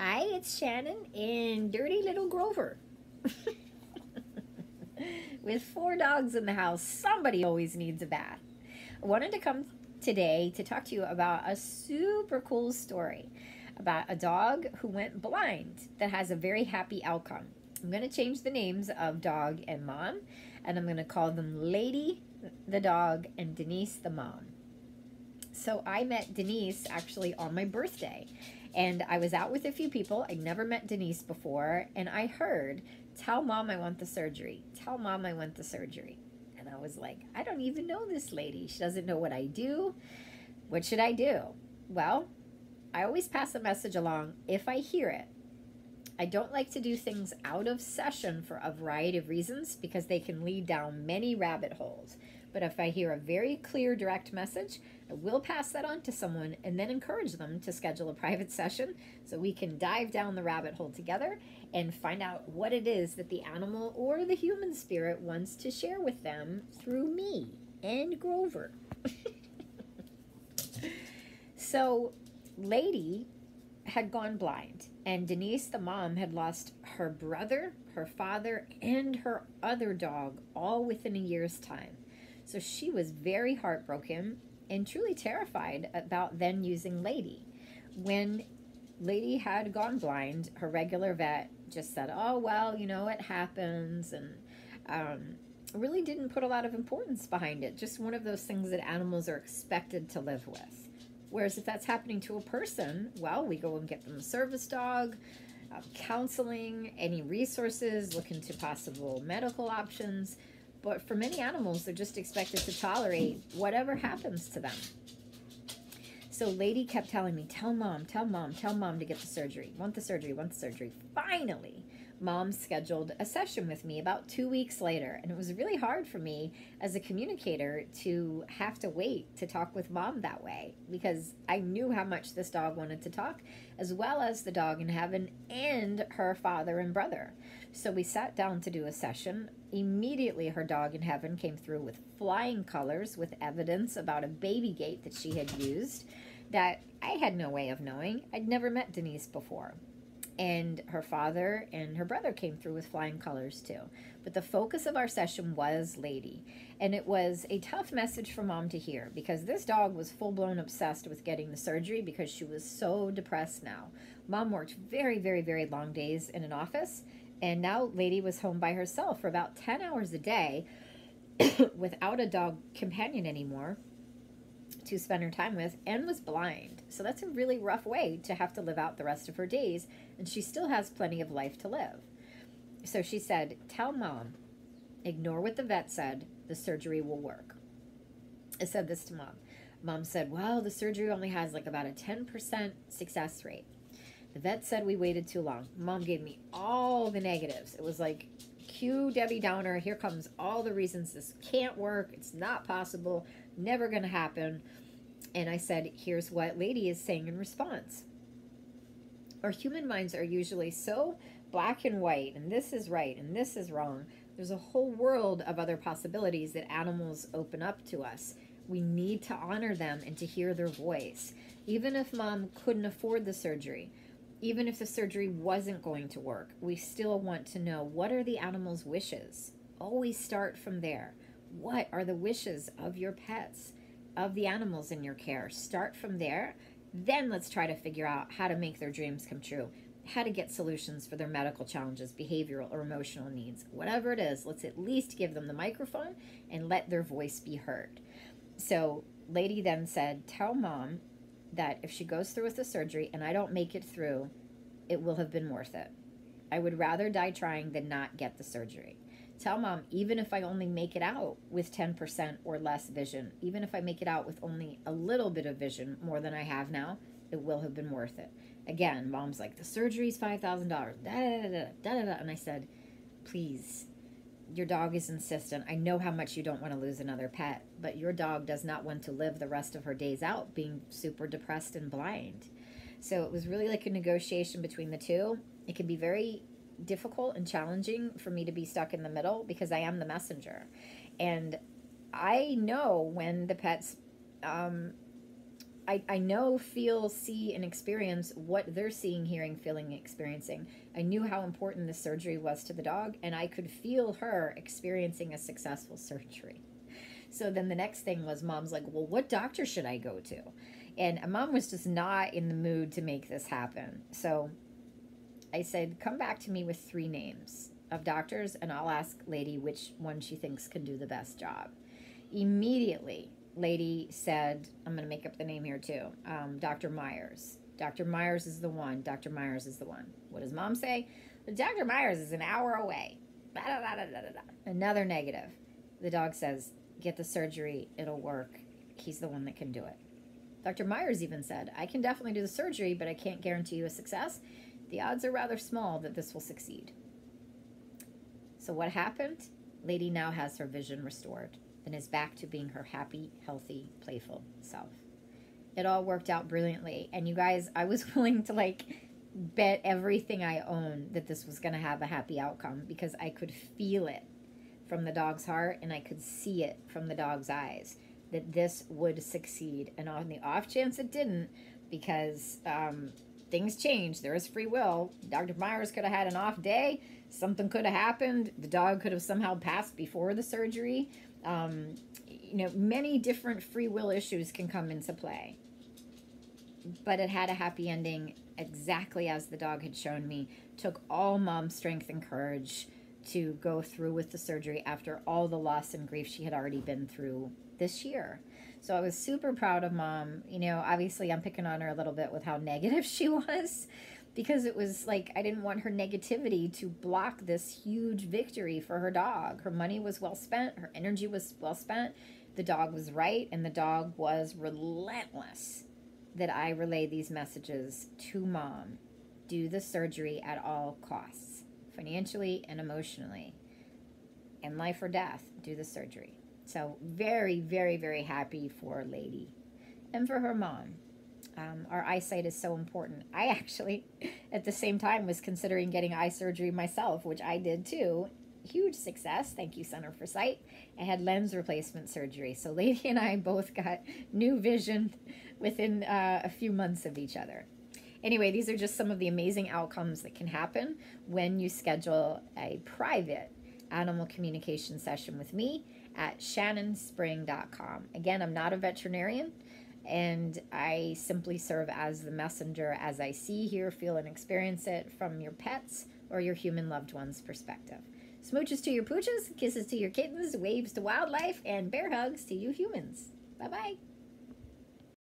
Hi, it's Shannon and dirty little Grover. With 4 dogs in the house, somebody always needs a bath. I wanted to come today to talk to you about a super cool story about a dog who went blind that has a very happy outcome. I'm going to change the names of dog and mom, and I'm going to call them Lady the dog and Denise the mom. So I met Denise actually on my birthday, and I was out with a few people. I'd never met Denise before, and I heard, "Tell mom I want the surgery. Tell mom I want the surgery." And I was like, I don't even know this lady. She doesn't know what I do. What should I do? Well, I always pass a message along if I hear it. I don't like to do things out of session for a variety of reasons because they can lead down many rabbit holes. But if I hear a very clear, direct message, I will pass that on to someone and then encourage them to schedule a private session so we can dive down the rabbit hole together and find out what it is that the animal or the human spirit wants to share with them through me and Grover. So, Lady had gone blind, and Denise, the mom, had lost her brother, her father, and her other dog all within a year's time. So she was very heartbroken and truly terrified about then using Lady. When Lady had gone blind, her regular vet just said, "Oh, well, it happens," and really didn't put a lot of importance behind it. Just one of those things that animals are expected to live with. Whereas if that's happening to a person, well, we go and get them a service dog, counseling, any resources, look into possible medical options. But for many animals, they're just expected to tolerate whatever happens to them. So Lady kept telling me, "Tell mom, tell mom, tell mom to get the surgery. Want the surgery, want the surgery." Finally, mom scheduled a session with me about 2 weeks later. And it was really hard for me as a communicator to have to wait to talk with mom that way because I knew how much this dog wanted to talk, as well as the dog in heaven and her father and brother. So we sat down to do a session. Immediately, her dog in heaven came through with flying colors with evidence about a baby gate that she had used that I had no way of knowing. I'd never met Denise before. And her father and her brother came through with flying colors too. But the focus of our session was Lady. And it was a tough message for mom to hear because this dog was full-blown obsessed with getting the surgery because she was so depressed now. Mom worked very, very, very long days in an office, and now Lady was home by herself for about 10 hours a day without a dog companion anymore to spend her time with, and was blind. So that's a really rough way to have to live out the rest of her days, and she still has plenty of life to live. So she said, "Tell mom, ignore what the vet said, the surgery will work." I said this to mom. Mom said, "Well, the surgery only has like about a 10% success rate. The vet said we waited too long." Mom gave me all the negatives. It was like, cue Debbie Downer, here comes all the reasons this can't work, it's not possible, never going to happen. And I said, here's what Lady is saying in response. Our human minds are usually so black and white, and this is right and this is wrong. There's a whole world of other possibilities that animals open up to us. We need to honor them and to hear their voice. Even if mom couldn't afford the surgery, even if the surgery wasn't going to work, we still want to know, what are the animal's wishes? Always start from there. What are the wishes of your pets, of the animals in your care? Start from there. Then let's try to figure out how to make their dreams come true, how to get solutions for their medical challenges, behavioral or emotional needs. Whatever it is, let's at least give them the microphone and let their voice be heard. So Lady then said, "Tell mom that if she goes through with the surgery and I don't make it through, it will have been worth it. I would rather die trying than not get the surgery. Tell mom, even if I only make it out with 10% or less vision, even if I make it out with only a little bit of vision more than I have now, it will have been worth it." Again, mom's like, "The surgery's $5,000, da da da da da da." And I said, "Please, your dog is insistent. I know how much you don't want to lose another pet, but your dog does not want to live the rest of her days out being super depressed and blind." So it was really like a negotiation between the two. It can be very difficult and challenging for me to be stuck in the middle because I am the messenger. And I know when the pet's I know, feel, see, and experience what they're seeing, hearing, feeling, experiencing. I knew how important the surgery was to the dog, and I could feel her experiencing a successful surgery. So then the next thing was mom's like, well, what doctor should I go to? And mom was just not in the mood to make this happen. So I said, come back to me with 3 names of doctors, and I'll ask Lady which one she thinks can do the best job. Immediately, Lady said, I'm going to make up the name here too, Dr. Myers. Dr. Myers is the one. Dr. Myers is the one. What does mom say? Dr. Myers is an hour away. Another negative. The dog says, get the surgery. It'll work. He's the one that can do it. Dr. Myers even said, I can definitely do the surgery, but I can't guarantee you a success. The odds are rather small that this will succeed. So what happened? Lady now has her vision restored and is back to being her happy, healthy, playful self. It all worked out brilliantly. And you guys, I was willing to bet everything I own that this was going to have a happy outcome, because I could feel it from the dog's heart and I could see it from the dog's eyes that this would succeed. And on the off chance it didn't, because things change, there is free will. Dr. Myers could have had an off day. Something could have happened. The dog could have somehow passed before the surgery. Many different free will issues can come into play. But it had a happy ending, exactly as the dog had shown me. Took all mom's strength and courage to go through with the surgery after all the loss and grief she had already been through this year. So I was super proud of mom. Obviously I'm picking on her a little bit with how negative she was, because it was like I didn't want her negativity to block this huge victory for her dog. Her money was well spent. Her energy was well spent. The dog was right, and the dog was relentless that I relay these messages to mom. Do the surgery at all costs, financially and emotionally. In life or death, do the surgery. So very, very, very happy for Lady and for her mom. Our eyesight is so important. I actually, at the same time, was considering getting eye surgery myself, which I did too. Huge success. Thank you, Center for Sight. I had lens replacement surgery. So Lady and I both got new vision within a few months of each other. Anyway, these are just some of the amazing outcomes that can happen when you schedule a private animal communication session with me at shannonspring.com. Again, I'm not a veterinarian, and I simply serve as the messenger as I see, hear, feel, and experience it from your pets or your human loved one's perspective. Smooches to your pooches, kisses to your kittens, waves to wildlife, and bear hugs to you humans. Bye-bye.